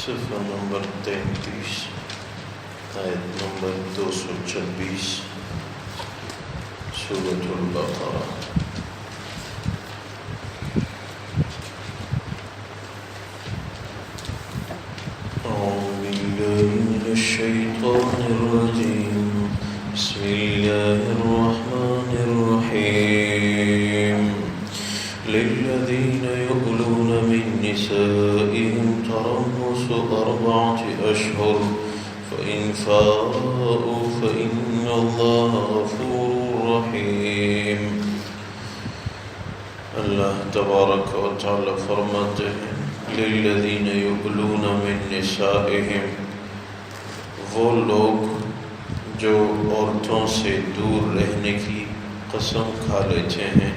صفحہ نمبر 33 آیت نمبر 226 سورۃ البقرہ۔ اعوذ باللہ من الشیطان الرجیم، بسم اللہ الرحمن الرحیم۔ للذین یؤلون من نسائهم تربص 4 أشهر فإن فاءوا فإن الله غفور رحیم۔ اللہ تبارک و تعالی فرماتے ہیں للذین یؤلون من نسائهم، وہ لوگ جو عورتوں سے دور رہنے کی قسم کھا لیتے ہیں،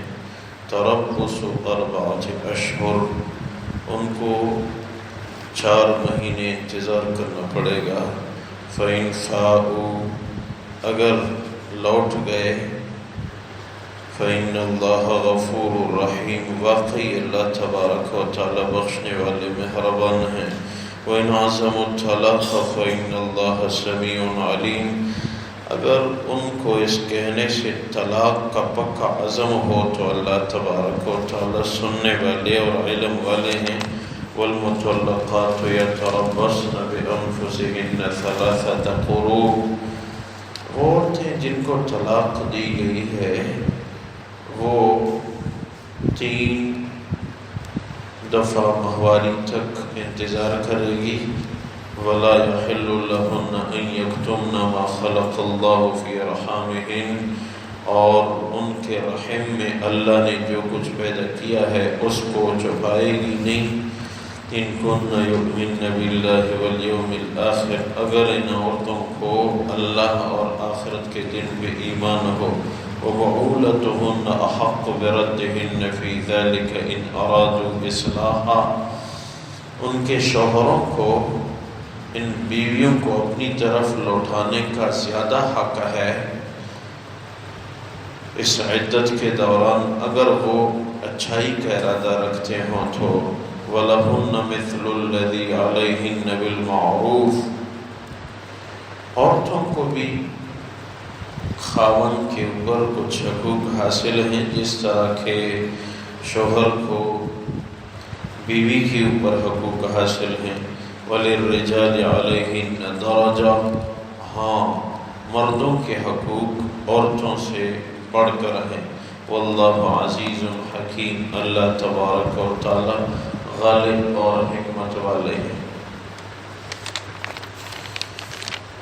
تربص 4 أشهر، ان کو 4 مہینے انتظار کرنا پڑے گا۔ فَإِنْ فَاءُوا، اگر لوٹ گئے، فَإِنَّ اللَّهَ غَفُورٌ رَحِيمٌ، واقعی اللہ تبارک و تعالی بخشنے والے مہربان ہیں۔ وَإِنْ عَزَمُوا الطَّلَاقَ فَإِنَّ اللَّهَ سَمِيعٌ عَلِيمٌ، اگر ان کو اس کہنے سے طلاق کا پکا عزم ہو تو اللہ تبارک و تعالی سننے والے اور علم والے ہیں۔ والمطلقات یتربصن بانفسهن 3 قروء، وہ عورتیں جن کو طلاق دی گئی ہے وہ 3 دفعہ مہواری تک انتظار کرے گی۔ ولا يحل لهن ان يكتمن ما خلق الله في رحمهن، اور ان کے رحم میں اللہ نے جو کچھ پیدا کیا ہے اس کو چھپائے گی نہیں۔ ان كن يؤمن بالله واليوم الآخر، اگر ان عورتوں کو اللہ اور آخرت کے دن پہ ایمان ہو۔ وبعولتهن احق بردهن في ذلك ان ارادوا اصلاحا، ان کے شوہروں کو ان بیویوں کو اپنی طرف لوٹانے کا زیادہ حق ہے اس عدت کے دوران، اگر وہ اچھائی کا ارادہ رکھتے ہوں تو۔ وَلَهُنَّ مِثْلُ الَّذِي عَلَيْهِنَّ بِالْمَعْرُوفِ، عورتوں کو بھی خاوند کے اوپر کچھ حقوق حاصل ہیں، جس طرح کہ شوہر کو بیوی کے اوپر حقوق حاصل ہیں۔ وَلِلرِّجَالِ عَلَيْهِنَّ دَرَجَةٌ، ہاں مردوں کے حقوق عورتوں سے بڑھ کر ہیں۔ واللہ عزیز حکیم، اللہ تبارک و تعالی غالب اور حکمت والے ہیں۔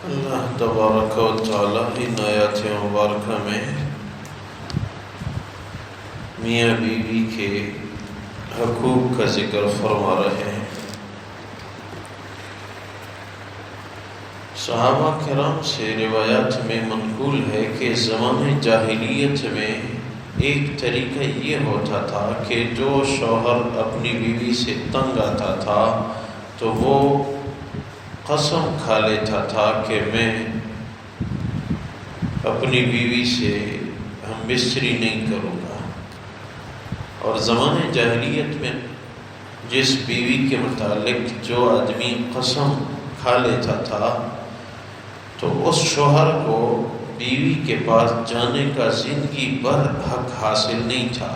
اللہ تبارک و تعالی ان آیات مبارکہ میں میاں بیوی کے حقوق کا ذکر فرما رہے ہیں۔ صحابہ کرام سے روایات میں منقول ہے کہ زمانے جاہلیت میں ایک طریقہ یہ ہوتا تھا کہ جو شوہر اپنی بیوی سے تنگ آتا تھا تو وہ قسم کھا لیتا تھا کہ میں اپنی بیوی سے ہم بستری نہیں کروں گا۔ اور زمانے جاہلیت میں جس بیوی کے متعلق جو آدمی قسم کھا لیتا تھا تو اس شوہر کو بیوی کے پاس جانے کا زندگی بھر حق حاصل نہیں تھا،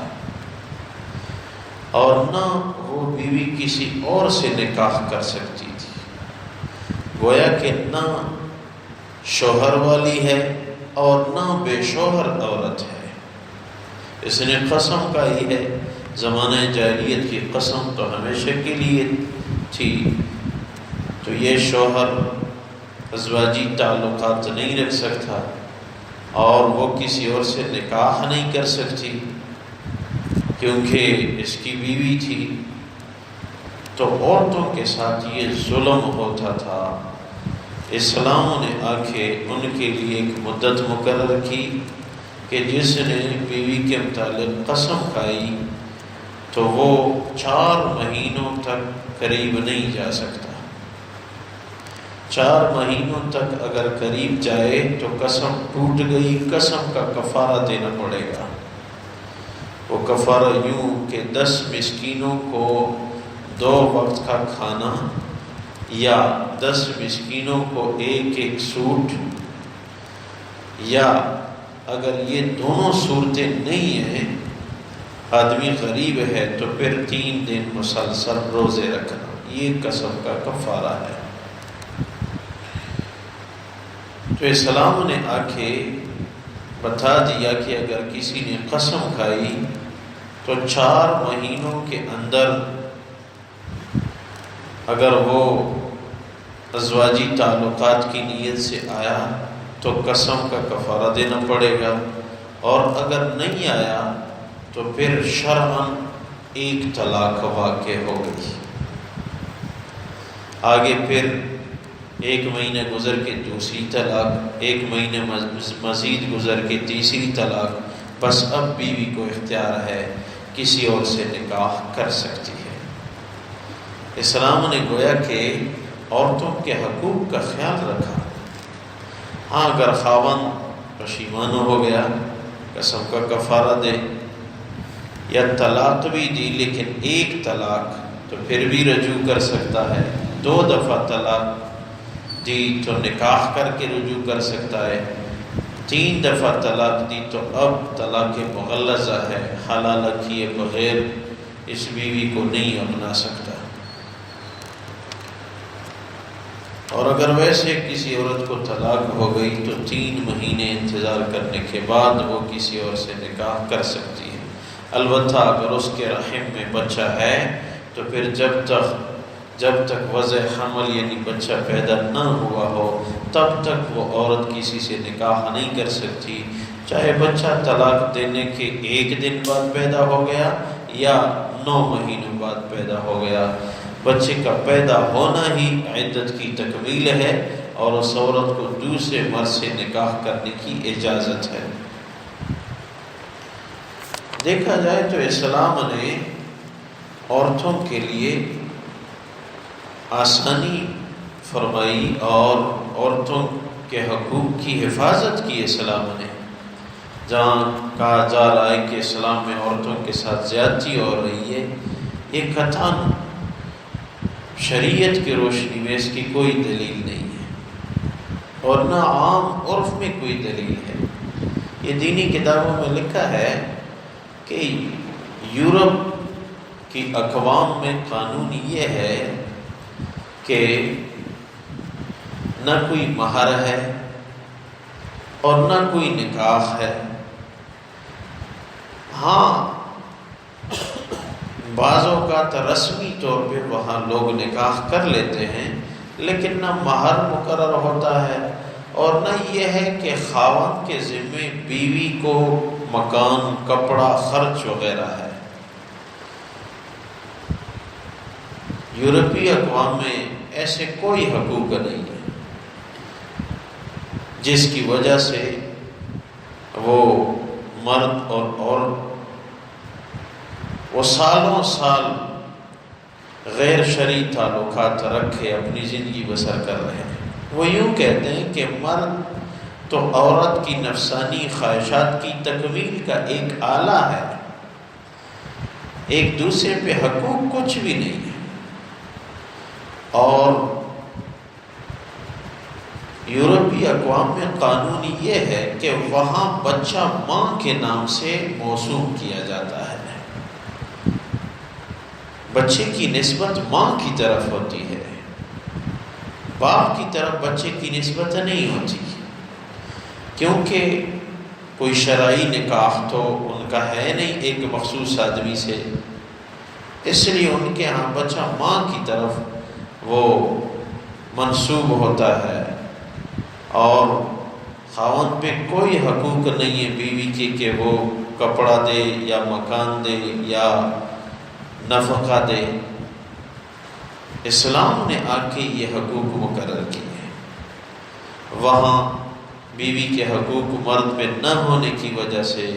اور نہ وہ بیوی کسی اور سے نکاح کر سکتی تھی۔ گویا کہ نہ شوہر والی ہے اور نہ بے شوہر عورت ہے، اس نے قسم کھائی ہے۔ زمانہ جاہلیت کی قسم تو ہمیشہ کے لیے تھی، تو یہ شوہر ازواجی تعلقات نہیں رکھ سکتا اور وہ کسی اور سے نکاح نہیں کر سکتی کیونکہ اس کی بیوی تھی۔ تو عورتوں کے ساتھ یہ ظلم ہوتا تھا۔ اسلام نے آ کے ان کے لیے ایک مدت مقرر کی کہ جس نے بیوی کے متعلق قسم کھائی تو وہ 4 مہینوں تک قریب نہیں جا سکتا۔ 4 مہینوں تک اگر قریب جائے تو قسم ٹوٹ گئی، قسم کا کفارہ دینا پڑے گا۔ وہ کفارہ یوں کہ 10 مسکینوں کو 2 وقت کا کھانا یا 10 مسکینوں کو ایک ایک سوٹ، یا اگر یہ دونوں صورتیں نہیں ہیں، آدمی غریب ہے تو پھر 3 دن مسلسل روزے رکھنا، یہ قسم کا کفارہ ہے۔ تو اسلام نے آ کے بتا دیا کہ اگر کسی نے قسم کھائی تو 4 مہینوں کے اندر اگر وہ ازواجی تعلقات کی نیت سے آیا تو قسم کا کفارہ دینا پڑے گا، اور اگر نہیں آیا تو پھر شرعاً 1 طلاق واقع ہو گئی۔ آگے پھر 1 مہینہ گزر کے 2ری طلاق، 1 مہینہ مزید گزر کے 3ری طلاق، بس اب بیوی کو اختیار ہے کسی اور سے نکاح کر سکتی ہے۔ اسلام نے گویا کہ عورتوں کے حقوق کا خیال رکھا۔ ہاں اگر خاوند پشیمان ہو گیا قسم کا کفارہ دے، یا طلاق بھی دی لیکن 1 طلاق تو پھر بھی رجوع کر سکتا ہے، 2 دفعہ طلاق دی تو نکاح کر کے رجوع کر سکتا ہے، 3 دفعہ طلاق دی تو اب طلاق مغلظہ ہے، حلالہ کیے بغیر اس بیوی کو نہیں اپنا سکتا۔ اور اگر ویسے کسی عورت کو طلاق ہو گئی تو 3 مہینے انتظار کرنے کے بعد وہ کسی اور سے نکاح کر سکتی ہے، البتہ اگر اس کے رحم میں بچہ ہے تو پھر جب تک وضع حمل یعنی بچہ پیدا نہ ہوا ہو تب تک وہ عورت کسی سے نکاح نہیں کر سکتی، چاہے بچہ طلاق دینے کے 1 دن بعد پیدا ہو گیا یا 9 مہینوں بعد پیدا ہو گیا۔ بچے کا پیدا ہونا ہی عدت کی تکمیل ہے، اور اس عورت کو دوسرے مرد سے نکاح کرنے کی اجازت ہے۔ دیکھا جائے تو اسلام نے عورتوں کے لیے آسانی فرمائی اور عورتوں کے حقوق کی حفاظت کی۔ اسلام نے جہاں کہا جا رہا ہے کہ اسلام میں عورتوں کے ساتھ زیادتی ہو رہی ہے، یہ قطعاً شریعت کی روشنی میں اس کی کوئی دلیل نہیں ہے، اور نہ عام عرف میں کوئی دلیل ہے۔ یہ دینی کتابوں میں لکھا ہے کہ یورپ کی اقوام میں قانون یہ ہے کہ نہ کوئی مہر ہے اور نہ کوئی نکاح ہے۔ ہاں بعض اوقات رسمی طور پہ وہاں لوگ نکاح کر لیتے ہیں، لیکن نہ مہر مقرر ہوتا ہے اور نہ یہ ہے کہ خاوند کے ذمے بیوی کو مکان، کپڑا، خرچ وغیرہ ہے۔ یورپی اقوام میں ایسے کوئی حقوق نہیں ہے، جس کی وجہ سے وہ مرد اور عورت وہ سالوں سال غیر شرعی تعلقات رکھے اپنی زندگی بسر کر رہے ہیں۔ وہ یوں کہتے ہیں کہ مرد تو عورت کی نفسانی خواہشات کی تکمیل کا ایک آلہ ہے، ایک دوسرے پہ حقوق کچھ بھی نہیں ہے۔ اور یورپی اقوام میں قانون یہ ہے کہ وہاں بچہ ماں کے نام سے موسوم کیا جاتا ہے، بچے کی نسبت ماں کی طرف ہوتی ہے، باپ کی طرف بچے کی نسبت نہیں ہوتی، کیونکہ کوئی شرعی نکاح تو ان کا ہے نہیں ایک مخصوص آدمی سے، اس لیے ان کے ہاں بچہ ماں کی طرف وہ منسوب ہوتا ہے، اور خاوند پہ کوئی حقوق نہیں ہے بیوی کے کہ وہ کپڑا دے یا مکان دے یا نفقہ دے۔ اسلام نے آ کے یہ حقوق مقرر کیے۔ وہاں بیوی کے حقوق مرد پہ نہ ہونے کی وجہ سے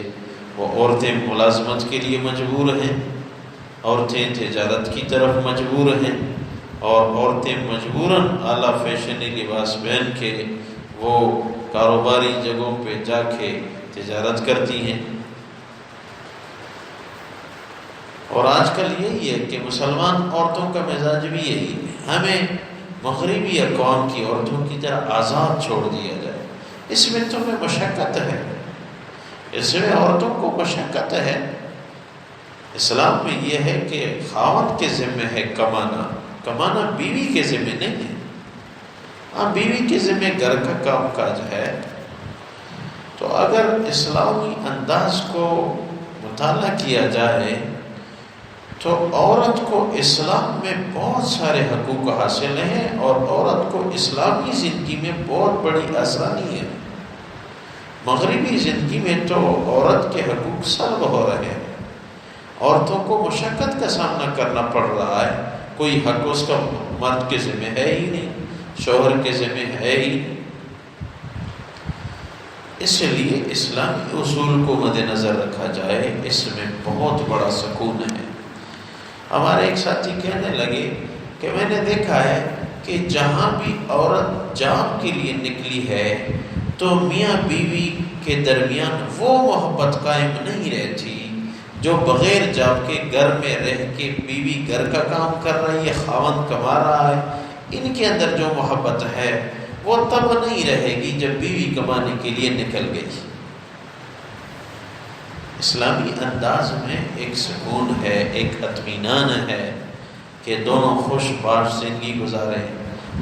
وہ عورتیں ملازمت کے لیے مجبور ہیں، عورتیں تجارت کی طرف مجبور ہیں، اور عورتیں مجبوراً اعلیٰ فیشنی لباس پہن کے وہ کاروباری جگہوں پہ جا کے تجارت کرتی ہیں۔ اور آج کل یہی ہے کہ مسلمان عورتوں کا مزاج بھی یہی ہے، ہمیں مغربی اقوام کی عورتوں کی طرح آزاد چھوڑ دیا جائے، اس میں تمہیں مشقت ہے، اس میں عورتوں کو مشقت ہے۔ اسلام میں یہ ہے کہ خاوند کے ذمہ ہے کمانا بیوی کے ذمہ نہیں ہے۔ ہاں، بیوی کے ذمہ گھر کا کام کاج ہے۔ تو اگر اسلامی انداز کو مطالعہ کیا جائے تو عورت کو اسلام میں بہت سارے حقوق حاصل ہیں، اور عورت کو اسلامی زندگی میں بہت بڑی آسانی ہے۔ مغربی زندگی میں تو عورت کے حقوق سلب ہو رہے ہیں، عورتوں کو مشقت کا سامنا کرنا پڑ رہا ہے، کوئی حق اس کا مرد کے ذمہ ہے ہی نہیں، شوہر کے ذمہ ہے ہی نہیں۔ اس لیے اسلامی اصول کو مد نظر رکھا جائے، اس میں بہت بڑا سکون ہے۔ ہمارے ایک ساتھی کہنے لگے کہ میں نے دیکھا ہے کہ جہاں بھی عورت جاب کے لیے نکلی ہے تو میاں بیوی کے درمیان وہ محبت قائم نہیں رہتی جو بغیر جاب کے گھر میں رہ کے بیوی گھر کا کام کر رہی ہے، خاوند کما رہا ہے۔ ان کے اندر جو محبت ہے وہ تب نہیں رہے گی جب بیوی کمانے کے لیے نکل گئی۔ اسلامی انداز میں ایک سکون ہے، ایک اطمینان ہے کہ دونوں خوش باش زندگی گزاریں۔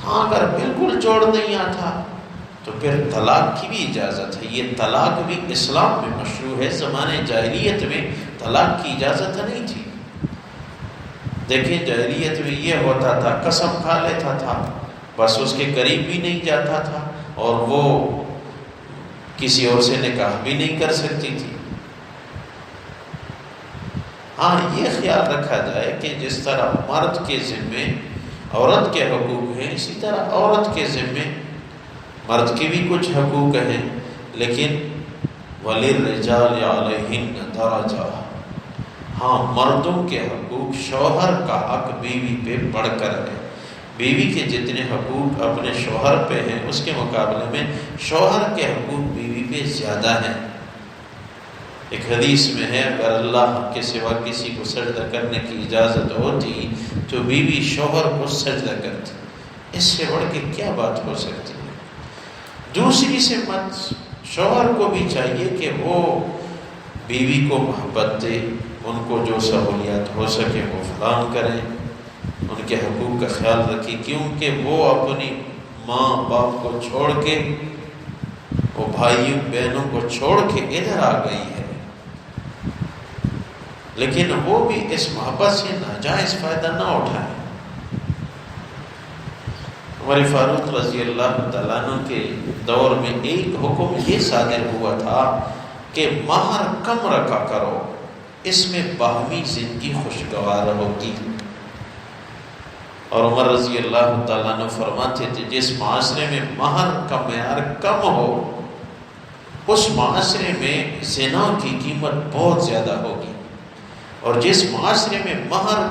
ہاں، اگر بالکل جوڑ نہیں آتا تو پھر طلاق کی بھی اجازت ہے۔ یہ طلاق بھی اسلام میں مشروع ہے، زمانے جاہلیت میں طلاق کی اجازت نہیں تھی۔ دیکھیں، جاہلیت میں یہ ہوتا تھا، قسم کھا لیتا تھا، بس اس کے قریب بھی نہیں جاتا تھا، اور وہ کسی اور سے نکاح بھی نہیں کر سکتی تھی۔ ہاں، یہ خیال رکھا جائے کہ جس طرح مرد کے ذمے عورت کے حقوق ہیں، اسی طرح عورت کے ذمے مرد کے بھی کچھ حقوق ہیں، لیکن وَلِلرِّجَالِ عَلَيْهِنَّ دَرَجَةٌ۔ ہاں، مردوں کے حقوق، شوہر کا حق بیوی پہ بڑھ کر ہے۔ بیوی کے جتنے حقوق اپنے شوہر پہ ہیں، اس کے مقابلے میں شوہر کے حقوق بیوی پہ زیادہ ہیں۔ ایک حدیث میں ہے، اگر اللہ کے سوا کسی کو سجدہ کرنے کی اجازت ہوتی تو بیوی شوہر کو سجدہ کرتی۔ اس سے بڑھ کے کیا بات ہو سکتی ہے؟ دوسری سمت شوہر کو بھی چاہیے کہ وہ بیوی کو محبت دے، ان کو جو سہولیات ہو سکے وہ فراہم کریں، ان کے حقوق کا خیال رکھے، کیونکہ وہ اپنی ماں باپ کو چھوڑ کے، وہ بھائیوں بہنوں کو چھوڑ کے ادھر آ گئی ہے، لیکن وہ بھی اس محبت سے ناجائز فائدہ نہ اٹھائے۔ عمر فاروق رضی اللہ تعالیٰ عنہ کے دور میں ایک حکم یہ صادر ہوا تھا کہ مہر کم رکھا کرو، اس میں باہمی زندگی خوشگوار ہوگی۔ اور عمر رضی اللہ تعالیٰ عنہ فرماتے تھے، جس معاشرے میں مہر کا معیار کم ہو، اس معاشرے میں زنا کی قیمت بہت زیادہ ہوگی، اور جس معاشرے میں مہر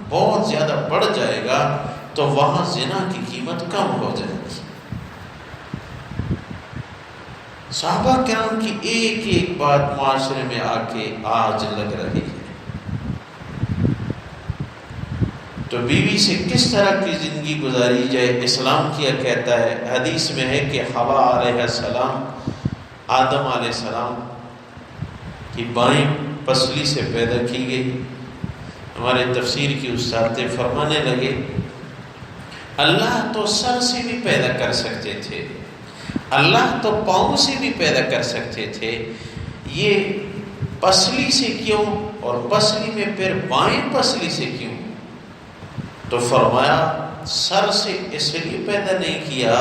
بہت زیادہ بڑھ جائے گا تو وہاں زنا کی قیمت کم ہو جائے گی۔ صحابہ کرام کی ایک ایک بات معاشرے میں آ کے آج لگ رہی ہے۔ تو بیوی سے کس طرح کی زندگی گزاری جائے، اسلام کیا کہتا ہے؟ حدیث میں ہے کہ حوا علیہ السلام آدم علیہ السلام کی بائیں پسلی سے پیدا کی گئی۔ ہمارے تفسیر کی استاد فرمانے لگے، اللہ تو سر سے بھی پیدا کر سکتے تھے، اللہ تو پاؤں سے بھی پیدا کر سکتے تھے، یہ پسلی سے کیوں، اور پسلی میں پھر بائیں پسلی سے کیوں؟ تو فرمایا سر سے اس لیے پیدا نہیں کیا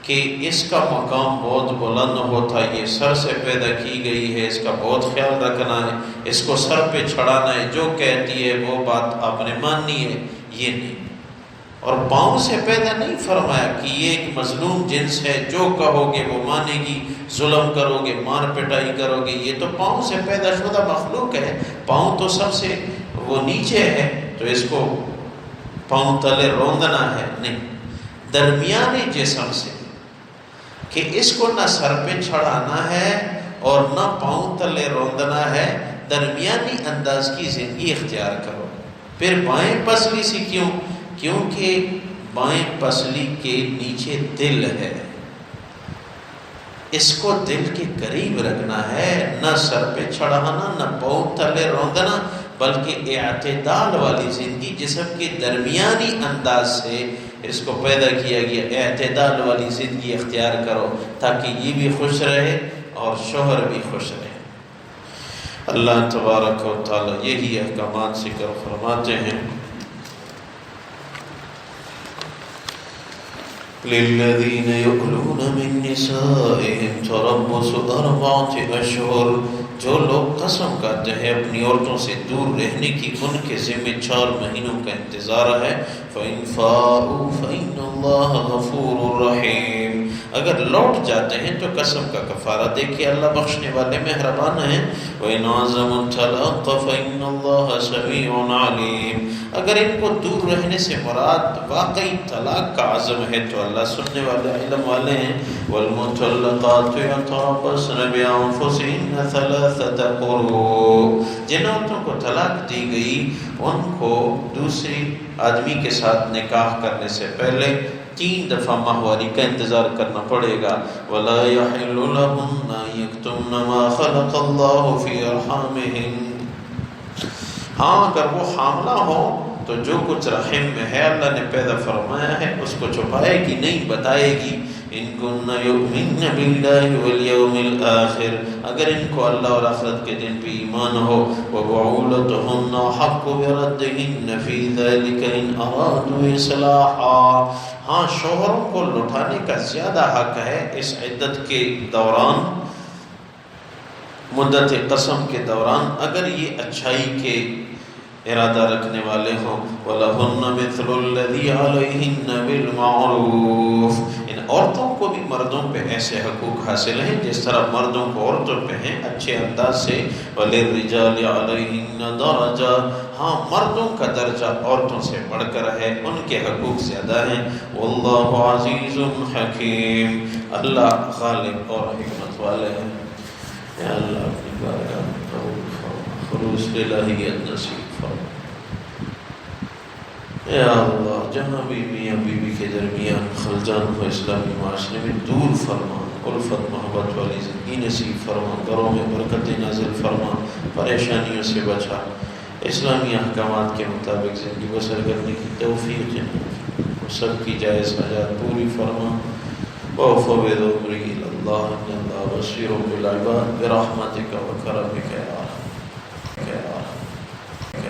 کہ اس کا مقام بہت بلند ہوتا، یہ سر سے پیدا کی گئی ہے، اس کا بہت خیال رکھنا ہے، اس کو سر پہ چڑھانا ہے، جو کہتی ہے وہ بات آپ نے ماننی ہے، یہ نہیں۔ اور پاؤں سے پیدا نہیں فرمایا کہ یہ ایک مظلوم جنس ہے، جو کہو گے وہ مانے گی، ظلم کرو گے، مار پٹائی کرو گے، یہ تو پاؤں سے پیدا شدہ مخلوق ہے، پاؤں تو سب سے وہ نیچے ہے، تو اس کو پاؤں تلے روندنا ہے، نہیں، درمیانے جسم سے، کہ اس کو نہ سر پہ چڑھانا ہے اور نہ پاؤں تلے روندنا ہے، درمیانی انداز کی زندگی اختیار کرو۔ پھر بائیں پسلی سے کیوں؟ کیونکہ بائیں پسلی کے نیچے دل ہے، اس کو دل کے قریب رکھنا ہے، نہ سر پہ چڑھانا، نہ پاؤں تلے روندنا، بلکہ اعتدال والی زندگی، جسم کے درمیانی انداز سے اس کو پیدا کیا گیا، اعتدال والی زندگی اختیار کرو تاکہ یہ بھی خوش رہے اور شوہر بھی خوش رہے۔ اللہ تبارک و تعالی یہی احکامات ذکر فرماتے ہیں، لِلَّذِينَ يُؤْلُونَ مِن نِّسَائِهِمْ تَرَبُّصُ 4 أَشْهُرٍ، جو لوگ قسم کھاتے ہیں اپنی عورتوں سے دور رہنے کی، ان کے ذمہ 4 مہینوں کا انتظار ہے۔ فَإِن فَاءُوا فَإِنَّ اللَّهَ غَفُورٌ رَحِيمٌ، اگر لوٹ جاتے ہیں تو قسم کا کفارہ دے کہ اللہ بخشنے والے مہربان ہیں۔ وَإِنْ عَزَمُوا الطَّلَاقَ فَإِنَّ اللَّهَ سَمِيعٌ عَلِيمٌ، اگر ان کو دور رہنے سے مراد واقعی طلاق کا عزم ہے تو اللہ سننے والے علم والے ہیں۔ وَالْمُطَلَّقَاتُ يَتَرَبَّصْنَ بِأَنفُسِهِنَّ 3 قُرُوءٍ، جن عورتوں کو طلاق دی گئی ان کو دوسری آدمی کے ساتھ نکاح کرنے سے پہلے 3 دفعہ ماہواری کا انتظار کرنا پڑے گا۔ وَلَا يَحِلُّ لَهُنَّ أَن يَكْتُمْنَ مَا خَلَقَ اللَّهُ فِي أَرْحَامِهِنَّ، ہاں اگر وہ حاملہ ہو تو جو کچھ رحم میں ہے اللہ نے پیدا فرمایا ہے اس کو چھپائے گی نہیں، بتائے گی۔ ان كن يؤمن بالله واليوم الآخر، اگر ان کو اللہ اور آخرت کے دن پہ ایمان ہو۔ وبعولتهن حق بردهن في ذلك ان ارادوا اصلاحا، ہاں شوہروں کو لٹانے کا زیادہ حق ہے اس عدت کے دوران، مدت قسم کے دوران، اگر یہ اچھائی کے ارادہ رکھنے والے ہوں۔ وَلَهُنَّ مِثْلُ الَّذِي عَلَيْهِنَّ بِالْمَعْرُوفِ، ان عورتوں کو بھی مردوں پہ ایسے حقوق حاصل ہیں جس طرح مردوں کو عورتوں پہ ہیں، اچھے انداز سے۔ وَلِلرِّجَالِ عَلَيْهِنَّ دَرَجَةٌ، ہاں مردوں کا درجہ عورتوں سے بڑھ کر ہے، ان کے حقوق زیادہ ہیں۔ وَاللَّهُ عَزِيزٌ حَكِيمٌ، اللہ غالب اور حکمت والے ہیں۔ یا اللہ اپنی بارگاہ میں قبول فرما، خلوص الہیت نصیب فرما۔ یا اللہ جہاں بھی میاں بیوی کے درمیان خلجان ہو اسلامی معاشرے میں دور فرما، الفت محبت والی زندگی نصیب فرما، گھروں میں برکت نازل فرما، پریشانیوں سے بچا، اسلامی احکامات کے مطابق زندگی بسر کرنے کی توفیق سب کی جائز حاجات پوری فرما۔ وَفَوِّضْ أَمْرِي إِلَى اللَّهِ إِنَّ اللَّهَ بَصِيرٌ بِالْعِبَادِ بِرَحْمَتِكَ وَكَرَمِكَ يا